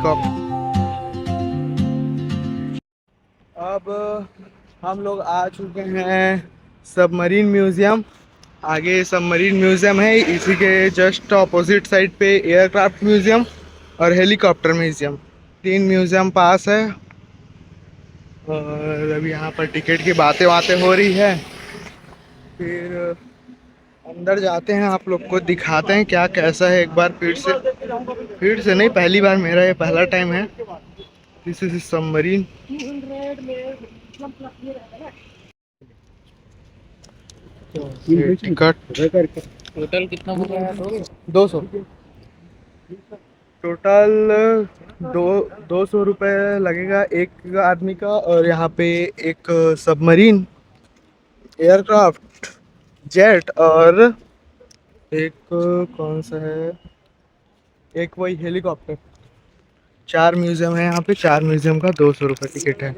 Helicopter. अब हम लोग आ चुके हैं सबमरीन म्यूजियम। आगे सबमरीन म्यूजियम है, इसी के जस्ट ऑपोजिट साइड पे एयरक्राफ्ट म्यूजियम और हेलीकॉप्टर म्यूजियम, तीन म्यूजियम पास है। और अभी यहाँ पर टिकट की बातें बातें हो रही है। फिर अंदर जाते हैं, आप लोग को दिखाते हैं क्या कैसा है। एक बार फिर से नहीं, पहली बार मेरा ये पहला टाइम है। This is submarine. Ticket total कितना हो गया है? 200। टोटल दो 200 रुपये लगेगा एक आदमी का। और यहाँ पे एक सबमरीन, एयरक्राफ्ट, जेट और एक कौन सा है, एक वही हेलीकॉप्टर। चार म्यूजियम है यहाँ पे, चार म्यूजियम का 200 रुपये टिकट है।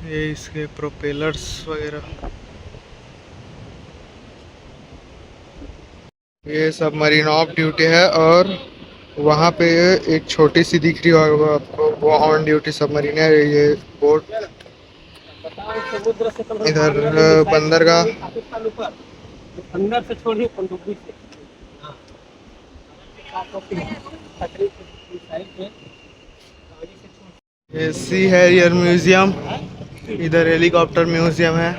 ये इसके प्रोपेलर्स वगैरह। ये सबमरीन ऑफ ड्यूटी है। और वहाँ पे एक छोटी सी दिख रही होगा आपको, वो ऑन ड्यूटी सबमरीन है। ये बोट समुद्र से कम इधर पानी वाले मिसाइल बंदरगाह। पाकिस्तान ऊपर अंदर से छोड़िए पनडुब्बी से। हाँ, खतरे की मिसाइल पे पानी से छोड़। ये सी हैरियर म्यूजियम, इधर हेलीकॉप्टर म्यूजियम है।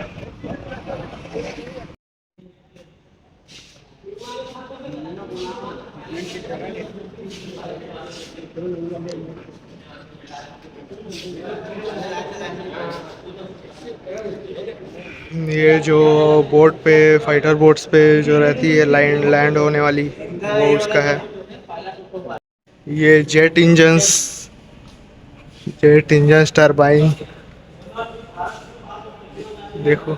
ये जो बोट पे, फाइटर बोट्स पे जो रहती है लैंड होने वाली, वो उसका है। ये जेट इंजन्स टरबाइन देखो।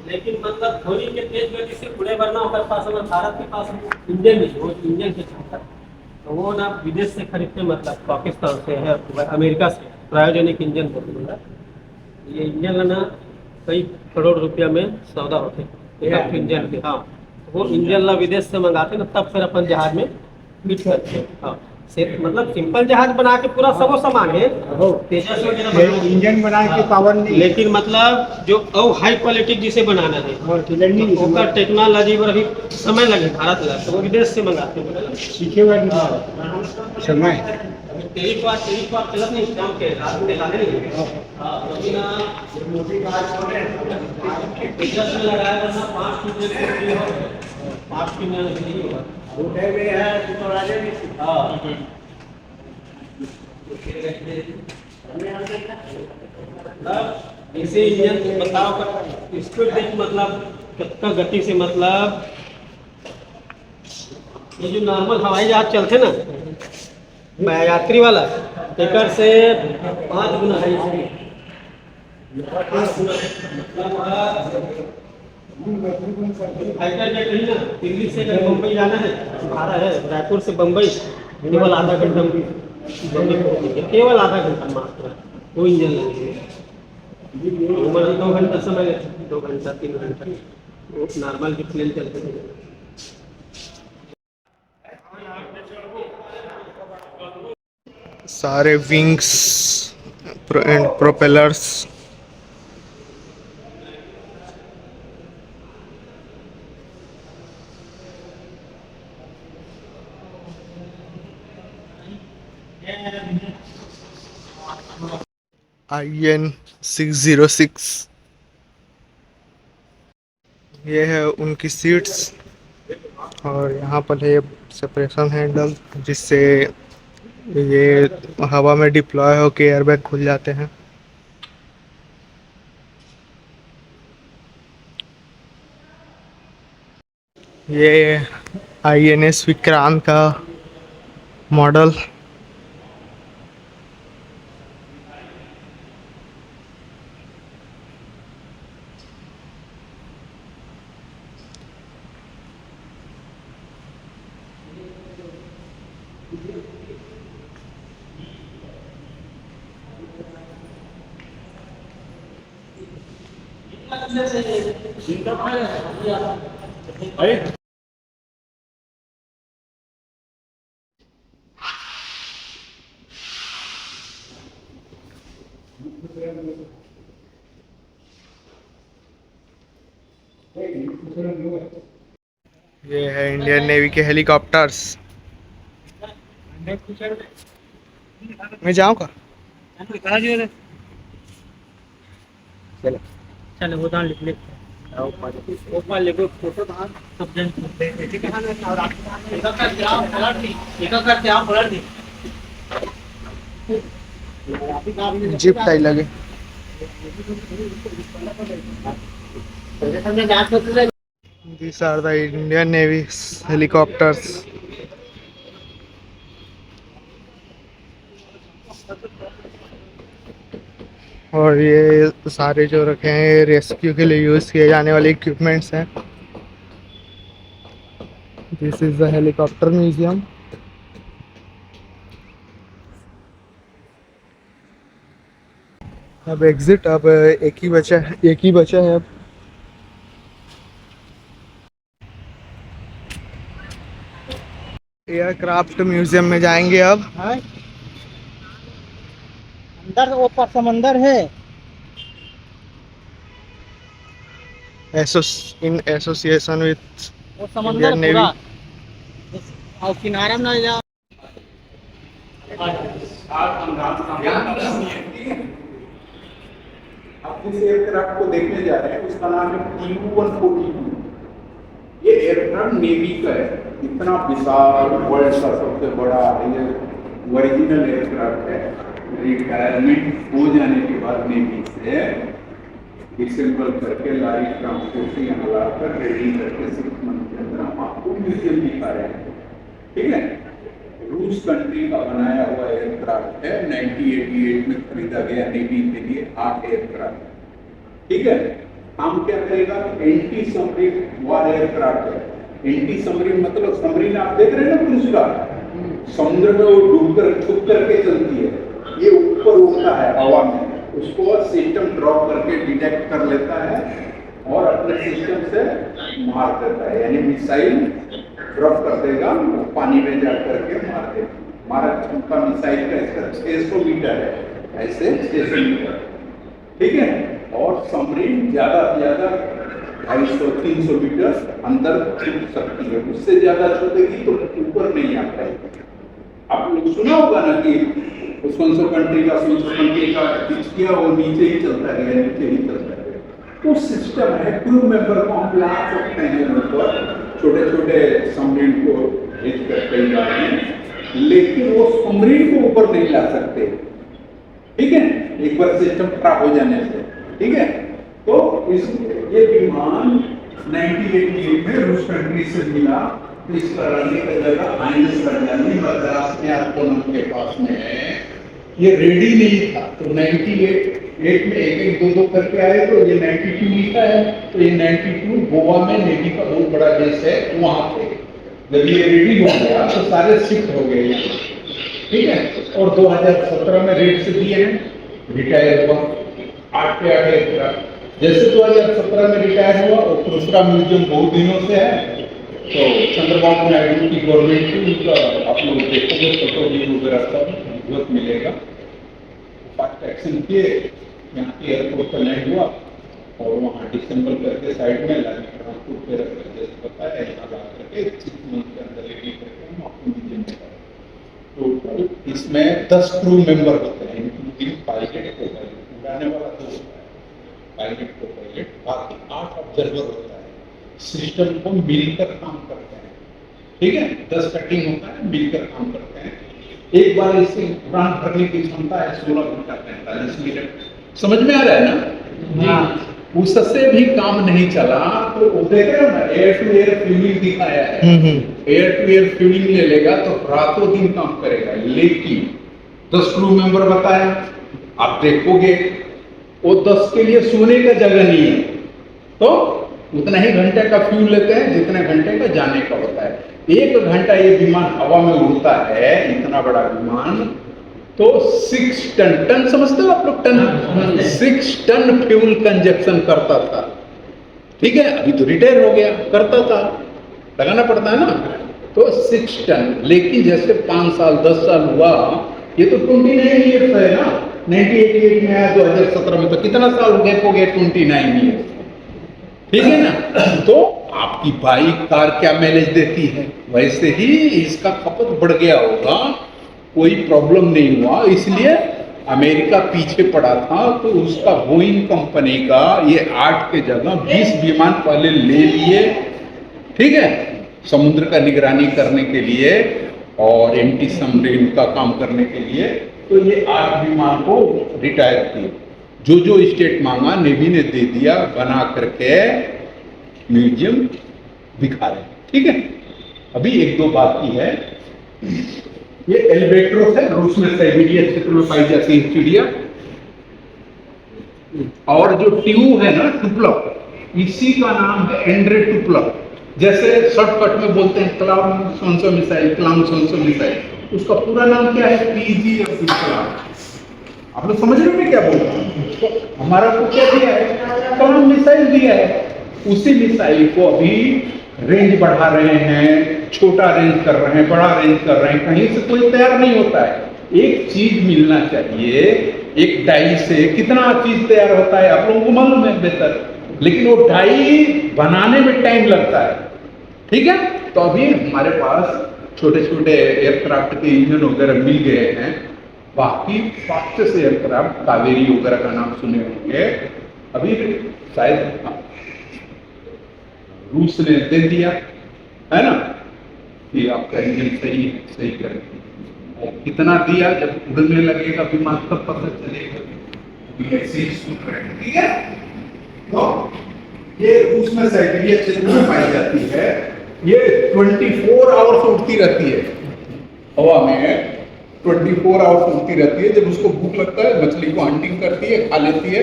लेकिन मतलब धोनी के तेज गति से उड़े, वरना हमारे पास, अगर भारत के पास इंजन नहीं, वो इंजन के चलता, तो वो ना विदेश से खरीदते, मतलब पाकिस्तान से है, अमेरिका से क्रायोजेनिक इंजन होते हैं। ये इंजन है ना, कई करोड़ रुपया में सौदा होते एक इंजन के। हाँ, वो इंजन ला विदेश से मंगाते ना, तब फिर अपन जहाज में फिट करते हैं। हाँ, मतलब सिंपल जहाज बना के पूरा सबो सामान है, तेजस वगैरह इंजन बना के पावर नहीं, लेकिन मतलब जो हाई क्वालिटी जिसे बनाना है, तो टेक्नोलॉजी पर अभी समय लगे भारत ला, तो वो विदेश से मंगाते हैं। सीखे हुए समय एक बार चलत नहीं, काम के रात में लाने नहीं। हाँ, अभी ना मोटी बात छोड़े, तेजस में लगाया वरना 5 फीट में 5 फीट में नहीं होगा। उठे हुए हैं तो राजे भी। हाँ, इसे इंजन बताओ कर स्पीड देख, मतलब कितना गति से, मतलब ये जो नॉर्मल हवाई जहाज चलते ना यात्री वाला, टेकर से 5 गुना है स्पीड। फाइटर जेट नहीं ना, दिल्ली से अगर मुंबई जाना है, भारत है रायपुर से बम्बई, केवल आधा घंटा में बम्बई पहुंचेंगे, केवल आधा घंटा मात्र। वो इंजन लगेगा, 2 घंटा समय लगता, 2 घंटा 3 घंटा वो नॉर्मल जो प्लेन चलते थे। सारे विंग्स एंड प्रोपेलर्स। IN-606, ये है उनकी सीट्स। और यहाँ पर है सेपरेशन हैंडल, जिससे ये हवा में डिप्लॉय होके एयरबैग खुल जाते हैं। ये INS विक्रांत का मॉडल। ये है इंडियन नेवी के हेलीकॉप्टर्स। मैं जाऊँ का? चलो चलो वो दान लिख ले ऊपर लिखो फोटो दान सब जन ठीक है ना। और आप एक करके आप पलट दी जिप टाई लगे। These are the Indian Navy helicopters. और ये सारे जो रखे हैं रेस्क्यू के लिए यूज़ किए जाने वाले इक्विपमेंट्स हैं। This is the helicopter museum. अब एग्जिट, अब एक ही बचा है अब। एयरक्राफ्ट म्यूजियम में जाएंगे अब। अंदर ऊपर समंदर है इन एसोसिएशन विथ वो समंदर इंडियन नेवी। पूरा और किनारे में ना जा आप जिस एयरक्राफ्ट को देखने जा रहे हैं उसका नाम है TU-142। ये एयरक्राफ्ट नेवी का है। इतना विशाल वर्ल्ड का सबसे बड़ा ये ओरिजिनल एयरक्राफ्ट है। रिटायरमेंट हो जाने के बाद नेवी से डिसेंबल करके लारी ट्रांसपोर्ट से यहाँ लाकर रेडी करके 6 मंथ के अंदर हम आपको म्यूजियम दिखा रहे हैं। ठीक है, रूस कंट्री का बनाया हुआ एयरक्राफ्ट है। 1988 में खरीदा गया नेवी के लिए 8 एयरक्राफ्ट। ठीक है, काम क्या करेगा? एंटी सबमरीन वार एयरक्राफ्ट है। एंटी सबमरीन मतलब सबमरीन आप देख रहे हैं ना क्रूज का, समुद्र में वो डूब कर छुप करके चलती है। ये ऊपर उड़ता है हवा में, उसको सिस्टम ड्रॉप करके डिटेक्ट कर लेता है और अपने सिस्टम से मार देता है। यानी मिसाइल ड्रॉप कर देगा, पानी में जा करके मार देगा। हमारा उनका मिसाइल का इसका 600 मीटर है, ऐसे 600 मीटर। ठीक है, और सबमरीन ज्यादा से ज्यादा 250-300 मीटर अंदर छुप सकती है। उससे ज्यादा छुपेगी तो ऊपर नहीं आ पाएगी। आप लोग सुना होगा ना कि सोनसो कंट्री का पिच किया, वो नीचे ही चलता है, नीचे ही चलता है। तो सिस्टम है, क्रू मेंबर को हम ला सकते हैं ऊपर, छोटे छोटे सबमरीन को भेज कर कई बार में, लेकिन वो सबमरीन को ऊपर नहीं ला सकते। ठीक है, एक बार सिस्टम खराब हो जाने से। ठीक है, तो ये विमान 1988 में रूस कंट्री से मिला। तो इसका रहने का जगह आइंस करजानी मद्रास में आपको के पास में है। ये रेडी नहीं था, तो 98 में एक दो करके आए, तो ये 92 लिखा है। तो ये 92 गोवा में नेवी का बहुत बड़ा बेस है। वहां पे जब ये रेडी हो गया तो सारे शिफ्ट हो गए। ठीक है, और 2017 में रेड से दिए हैं, रिटायर हुआ 8 पे 8 एयरक्राफ्ट। जैसे 2017 में रिटायर हुआ और दूसरा म्यूजियम बहुत दिनों से है। तो चंद्रबाबू नायडू की गवर्नमेंट की उनका आप लोग देखोगे फोटो वगैरह सब बहुत मिलेगा। फास्ट एक्शन किए, यहाँ के एयरपोर्ट पर लैंड हुआ और वहाँ डिसेंबल करके साइड में लाइन ट्रांसपोर्ट पे रख कर जैसे बताया, यहाँ ला करके 6 मंथ के अंदर रेडी करके हम आपको म्यूजियम में टोटल इसमें 10 क्रू मेंबर होते हैं, इंक्लूडिंग पायलट को पायलट उड़ाने वाला 2 होता है, पायलट को पायलट, बाकी 8 ऑब्जर्वर होता है। सिस्टम को मिलकर काम करते हैं। ठीक है, 10 कटिंग होता है, मिलकर काम करते हैं। एक बार इससे उड़ान भरने की क्षमता है 16 घंटा 45 मिनट। समझ में आ रहा है ना? उससे भी काम नहीं चला तो देख रहे हो ना, एयर टू एयर फ्यूलिंग दिखाया है। एयर टू एयर फ्यूलिंग ले लेगा तो रातों दिन काम करेगा। लेकिन 10 क्रू मेंबर बताया, आप देखोगे वो 10 के लिए सोने का जगह नहीं है, तो उतना ही घंटे का फ्यूल लेते हैं जितने घंटे का जाने का होता है। 1 घंटा ये विमान हवा में उड़ता है, इतना बड़ा विमान, तो 6 टन समझते हो आप लोग? टन 6 टन फ्यूल कंजप्शन करता था। ठीक है, अभी तो रिटायर हो गया, करता था, लगाना पड़ता है ना। तो 6 टन, लेकिन जैसे 5 साल 10 साल हुआ, ये तो 29 ईयर्स है ना, 1988 में आया, 2017 में, तो कितना साल हो गया 29 ईयर्स, ठीक है ना। तो आपकी बाइक कार क्या माइलेज देती है, वैसे ही इसका खपत बढ़ गया होगा, कोई प्रॉब्लम नहीं हुआ, इसलिए अमेरिका पीछे पड़ा था। तो उसका बोइंग कंपनी का ये 8 के जगह 20 विमान पहले ले लिए, ठीक है, समुद्र का निगरानी करने के लिए और एंटी सबमरीन का काम करने के लिए। तो ये 8 विमान को रिटायर किए, जो स्टेट मांगा नेवी ने दे दिया, बना करके म्यूजियम दिखा रहे, ठीक है। अभी 1-2 बाकी है। ये एल्बेट्रोस है, रूस में साइबेरिया क्षेत्र में पाई जाती है चिड़िया। और जो ट्यूब है ना, टुपलक, इसी का नाम है एंड्रे टुपलक। जैसे शॉर्टकट में बोलते हैं कलाम सोनसो मिसाइल, कलाम सोनसो मिसाइल, उसका पूरा नाम क्या है, पीजी अब्दुल कलाम। आप लोग समझ रहे हो मैं क्या बोल रहा हूँ। हमारा को क्या दिया है, कलाम मिसाइल दिया है, उसी मिसाइल को अभी रेंज बढ़ा रहे हैं, छोटा रेंज कर रहे हैं, बड़ा रेंज कर रहे हैं, कहीं से कोई तैयार नहीं होता है। एक चीज मिलना चाहिए, एक डाई से कितना चीज तैयार होता है आप लोगों को मालूम है बेहतर, लेकिन वो डाई बनाने में टाइम लगता है, ठीक है। तो अभी हमारे पास छोटे छोटे एयरक्राफ्ट के इंजन वगैरह मिल गए हैं। बाकी फास्टेस्ट एयरक्राफ्ट कावेरी वगैरह का नाम सुने होंगे, अभी शायद रूस ने दे दिया है ना, कि आपका इंजन सही करेगा। और कितना दिया, जब उड़ने लगेगा विमान तब पता चलेगा। ऐसे ही सुन रहे हैं, ठीक है। तो ये रूस में साइबेरिया क्षेत्र में पाई जाती है। ये 24 आवर्स उड़ती रहती है हवा में, 24 आवर्स उड़ती रहती है। जब उसको भूख लगता है, मछली को हंटिंग करती है, खा लेती है।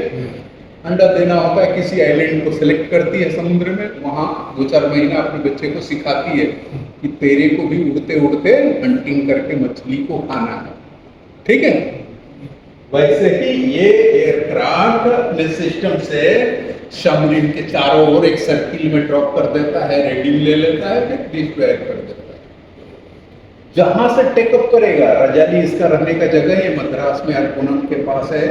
अंडा देना होता है, किसी आइलैंड को सिलेक्ट करती है समुद्र में, वहां 2-4 महीना अपने बच्चे को सिखाती है कि तेरे को भी उड़ते उड़ते हंटिंग करके मछली को खाना है, ठीक है। वैसे ही ये एयरक्राफ्ट अपने सिस्टम से सबमरीन के चारों ओर एक सर्किल में ड्रॉप कर देता है, रेडिंग ले लेता है, फिर डिस्ट्रॉय कर देता है। जहां से टेकअप करेगा, रजाली इसका रहने का जगह है, मद्रास में अरकोनम के पास है,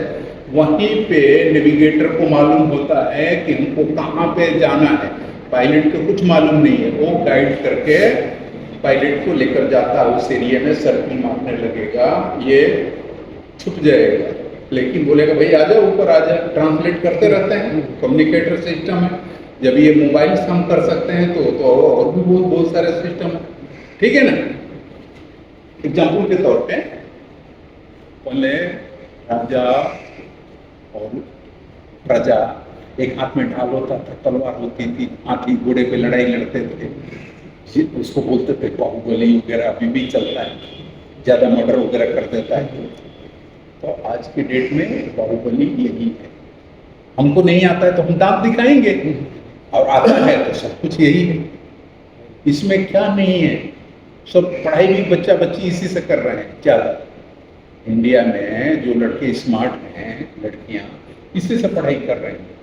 वहीं पे नेविगेटर को मालूम होता है कि हमको कहाँ पे जाना है। पायलट को कुछ मालूम नहीं है, वो गाइड करके पायलट को लेकर जाता है उस एरिया में, सर्किल मारने लगेगा, ये छुप जाएगा, लेकिन बोलेगा भाई आ जाओ, ऊपर आ जाओ। ट्रांसलेट करते रहते हैं, कम्युनिकेटर सिस्टम है। जब ये मोबाइल से हम कर सकते हैं तो और भी बहुत सारे सिस्टम है, ठीक है ना। एग्जाम्पल के तौर पे पहले राजा और प्रजा, एक हाथ में ढाल होता था, तलवार होती थी, हाथी घोड़े पे लड़ाई लड़ते थे, उसको बोलते थे बाहुबली वगैरह, अभी भी चलता है, ज्यादा मर्डर वगैरह कर देता है। तो आज के डेट में बाहुबली यही है। हमको नहीं आता है तो हम दांत दिखाएंगे, और आता है तो सब कुछ यही है। इसमें क्या नहीं है, सब पढ़ाई भी बच्चा बच्ची इसी से कर रहे हैं। क्या इंडिया में जो लड़के स्मार्ट हैं, लड़कियां इसी से पढ़ाई कर रहे हैं।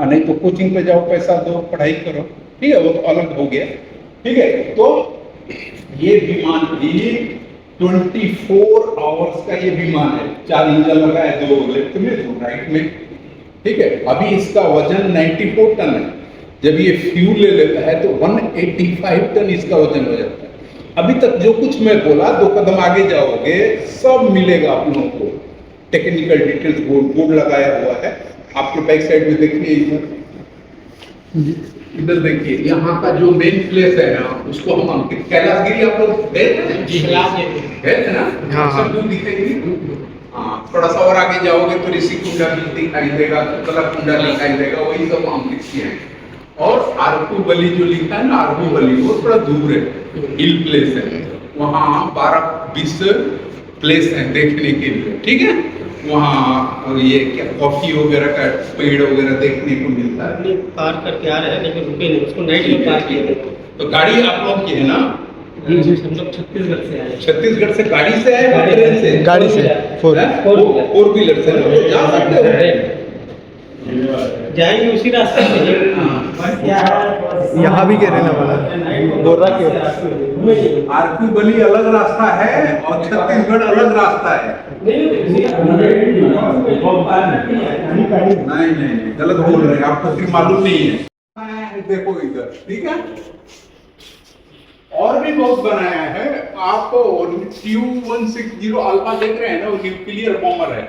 नहीं तो कोचिंग पे जाओ, पैसा दो, पढ़ाई करो, ठीक है, वो तो अलग हो गया, ठीक है। तो ये विमान भी 24 आवर्स का ये विमान है, 4 इंजन लगा है, 2 लेफ्ट में 2 राइट में, ठीक है। अभी इसका वजन 94 टन है। जब ये फ्यूल ले लेता है तो 185 टन इसका वजन हो जाता है। अभी तक जो कुछ मैं बोला, 2 कदम आगे जाओगे सब मिलेगा आप लोगों को। टेक्निकल डिटेल्स बोर्ड लगाया हुआ है, आपके बैक साइड में देखिए, इधर देखिए, यहाँ का जो मेन प्लेस है ना, उसको हम अंकित कैलाशगिरी, आप लोग गए थे ना, सब दूर दिखेगी। हाँ, थोड़ा सा और आगे जाओगे तो ऋषिकुंडा भी दिखाई देगा, कलाकुंडा दिखाई देगा, वही सब अंकित किए हैं। और आरकूबली जो लिखा है ना, आरकूबली वो थोड़ा दूर है, हिल प्लेस है, वहाँ 12-20 प्लेस है देखने के लिए, ठीक है। वहाँ ये क्या कॉफी वगैरह का पेड़ वगैरह देखने को मिलता है। पार करके आ रहे हैं लेकिन रुके नहीं, उसको नाइट में पार किए। तो गाड़ी आप लोग की है ना? हम लोग छत्तीसगढ़ से आए। छत्तीसगढ़ से गाड़ी से आए, ट्रेन से? गाड़ी से, 4 व्हीलर से जा सकते हो। जाएंगे उसी रास्ते से। बस क्या है, यहाँ भी गिरने वाला गोरा के आरपी बली अलग रास्ता है और छत्तीसगढ़ अलग रास्ता है। नहीं नहीं, गलत बोल रहे हैं, आपको फिर मालूम नहीं है। देखो इधर, ठीक है। और भी बहुत बनाया है। आप TU-160 अल्फा देख रहे हैं ना, वो न्यूक्लियर बॉम्बर है।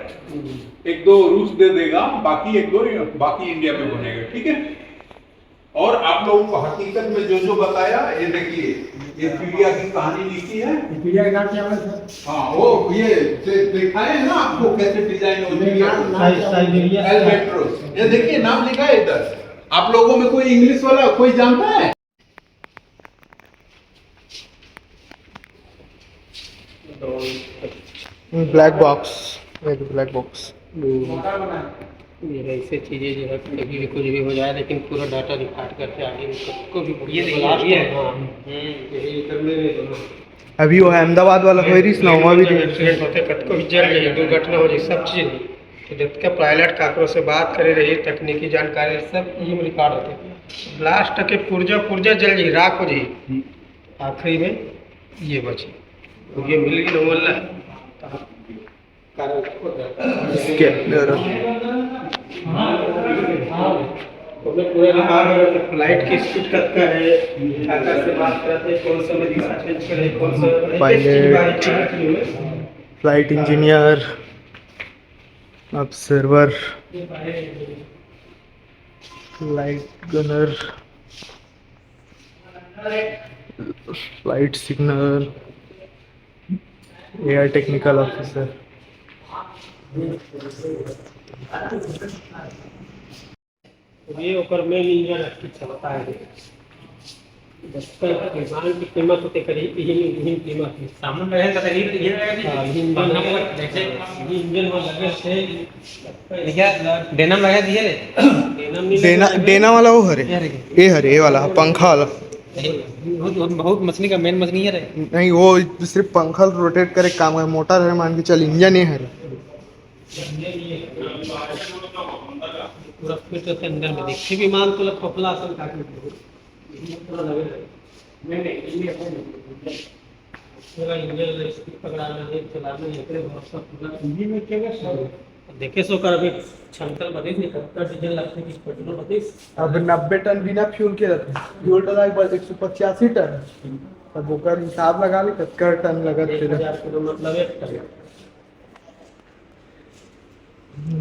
एक दो रूस दे देगा, बाकी एक दो बाकी इंडिया में बनेगा, ठीक है। और आप लोगों को हकीकत में जो जो बताया, ये देखिए, ये पीडिया की कहानी लिखी है। पीडिया का नाम क्या है सर? हाँ, वो ये दिखाए ना आपको कैसे डिजाइन होती है। एल्बेट्रोस, ये देखिए नाम लिखा है इधर। आप लोगों में कोई इंग्लिश वाला कोई जानता है? Black box, black box. ये ऐसे चीजें जो है कभी भी कुछ भी हो जाए, लेकिन पूरा डाटा रिकॉर्ड करके आगे को भी ये देखिए। हाँ, यही करने में दोनों अभी वो अहमदाबाद वाला हो रही ना, वहाँ भी एक्सीडेंट होते, कतको भी जल जाए, दुर्घटना हो जाए, सब चीज़ तो जब तक पायलट काकरो से बात करे रही, तकनीकी जानकारी सब यही में रिकॉर्ड होते। ब्लास्ट के पुर्जा पुर्जा जल जाए, राख हो जाए, आखिरी में ये बची। तो ये मिल गई नोमल्ला पूरे फ्लाइट की स्पीड कत का है, आकाश से बात करते कौन सा में दिशा चेंज करे, कौन सा pilot, flight engineer, observer, flight gunner, flight signal, air technical officer. ये ऊपर में इंजन अच्छी चलता है। विमान की कीमत होते करीब यही कीमत है। सामान रहे तो करीब ये रहेगा। इंजन में लगे थे क्या डेनम लगा दिए रे। डेना वाला वो हरे, ये वाला पंखा वाला बहुत मछली का मेन मछली है रे। नहीं, वो सिर्फ पंखा रोटेट करे काम है। मोटर है मान के चल, इंजन ये है। पूरा फिट होते अंदर में देखते विमान तो लग पपला असल का पूरा लगे नहीं पूरा इंजन पकड़ाना है, चलाना है, एकरे भरोसा पूरा इंजन में क्या देखे सो कर अभी क्षमता बदीस नहीं करता, डीजल लगते कि पेट्रोल बदीस। अब 90 टन बिना फ्यूल के रहते, फ्यूल डला एक बार 185 टन, तब ओकर हिसाब लगा ली कितना टन लगत थे। 1000 किलो मतलब 1 टन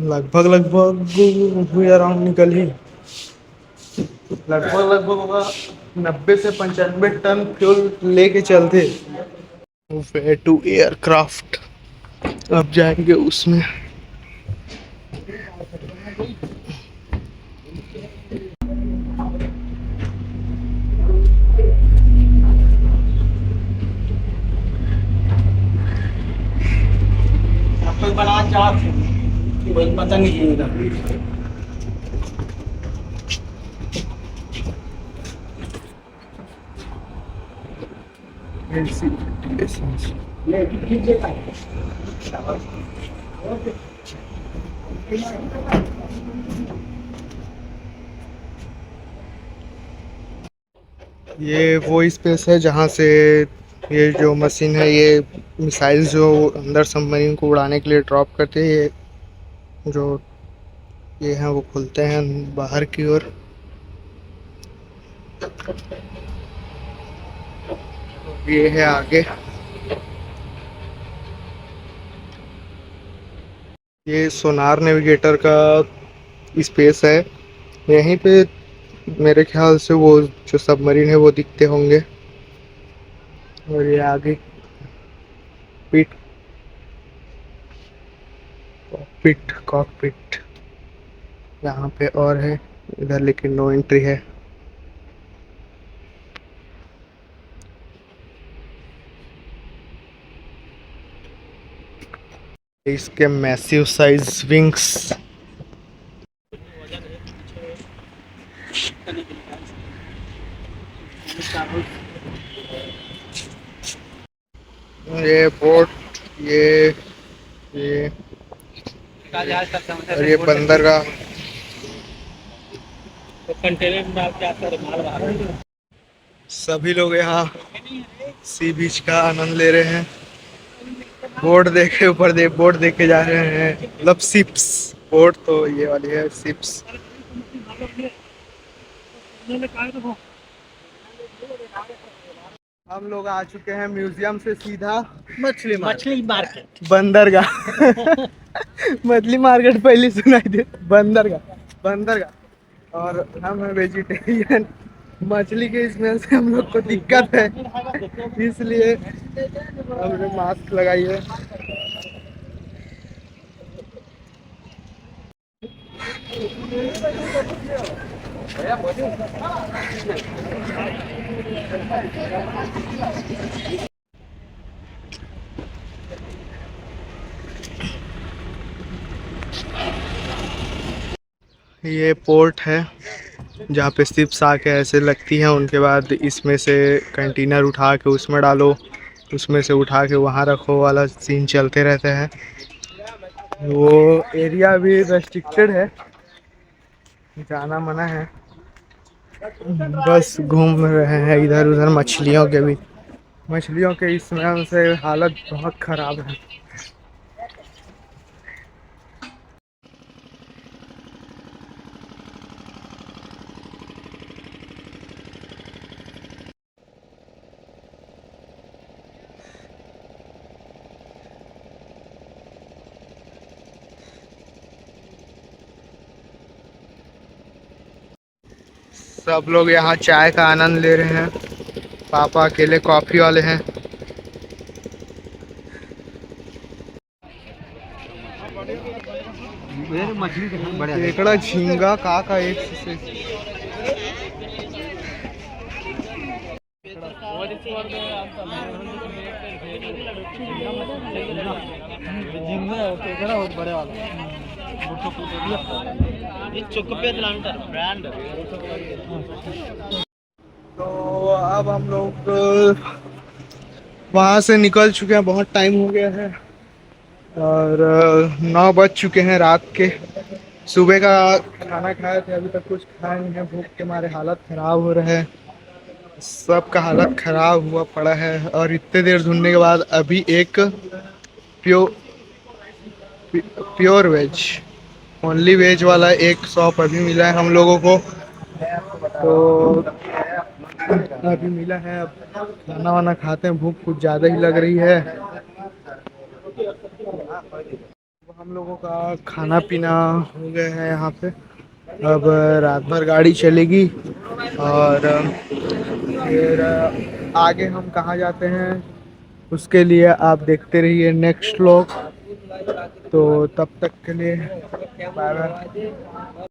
लगभग हुई अराउंड निकल ही लगभग 90 से 95 टन फ्यूल लेके चलते। वे टू एयरक्राफ्ट अब जाएंगे उसमें। कोई बड़ा चाप कोई पता नहीं है। ये वो स्पेस है जहाँ से ये जो मशीन है, ये मिसाइल जो अंदर सबमरीन को उड़ाने के लिए ड्रॉप करते हैं, ये जो ये हैं वो खुलते हैं बाहर की ओर। ये है आगे, ये सोनार नेविगेटर का स्पेस है। यहीं पे मेरे ख्याल से वो जो सबमरीन है वो दिखते होंगे। और ये आगे पिट कॉकपिट यहाँ पे और है, इधर लेकिन नो एंट्री है। इसके मैसिव साइज विंग्स। ये बोट, ये और ये बंदरगाह तो कंटेनर में डाल के आता है माल बाहर। सभी लोग यहाँ सी बीच का आनंद ले रहे हैं। बोर्ड देखे ऊपर दे बोर्ड देखे जा रहे हैं, मतलब सिप्स। बोर्ड तो ये वाली है, सिप्स। हम लोग आ चुके हैं म्यूजियम से सीधा मछली मार्केट। बंदरगाह। मछली मार्केट पहले सुनाई दे, बंदरगाह। और हम हैं वेजिटेरियन, मछली के स्मेल से हम लोग को दिक्कत है, इसलिए हमने मास्क लगाई है। ये पोर्ट है जहाँ पे शिप्स आके ऐसे लगती हैं, उनके बाद इसमें से कंटेनर उठा के उसमें डालो, उसमें से उठा के वहाँ रखो वाला सीन चलते रहते हैं। वो एरिया भी रेस्ट्रिक्टेड है, जाना मना है। बस घूम रहे हैं इधर उधर मछलियों के भी। मछलियों के इसमें से हालत बहुत ख़राब है। सब लोग यहाँ चाय का आनंद ले रहे हैं। पापा अकेले कॉफ़ी वाले हैं। केकड़ा झींगा का एक से तो अब हम लोग वहाँ से निकल चुके हैं, बहुत टाइम हो गया है और 9 बज चुके हैं रात के। सुबह का खाना खाए थे, अभी तक कुछ खाए नहीं है, भूख के मारे हालत ख़राब हो रहा है। सबका हालत ख़राब हुआ पड़ा है और इतने देर ढूंढने के बाद अभी एक प्योर वेज, ओनली वेज वाला एक शॉप अभी मिला है हम लोगों को। तो अभी मिला है, अब खाना वाना खाते हैं, भूख कुछ ज़्यादा ही लग रही है। हम लोगों का खाना पीना हो गया है यहाँ पे। अब रात भर गाड़ी चलेगी और फिर आगे हम कहाँ जाते हैं उसके लिए आप देखते रहिए नेक्स्ट व्लॉग। तो तब तक के लिए बाय बाय।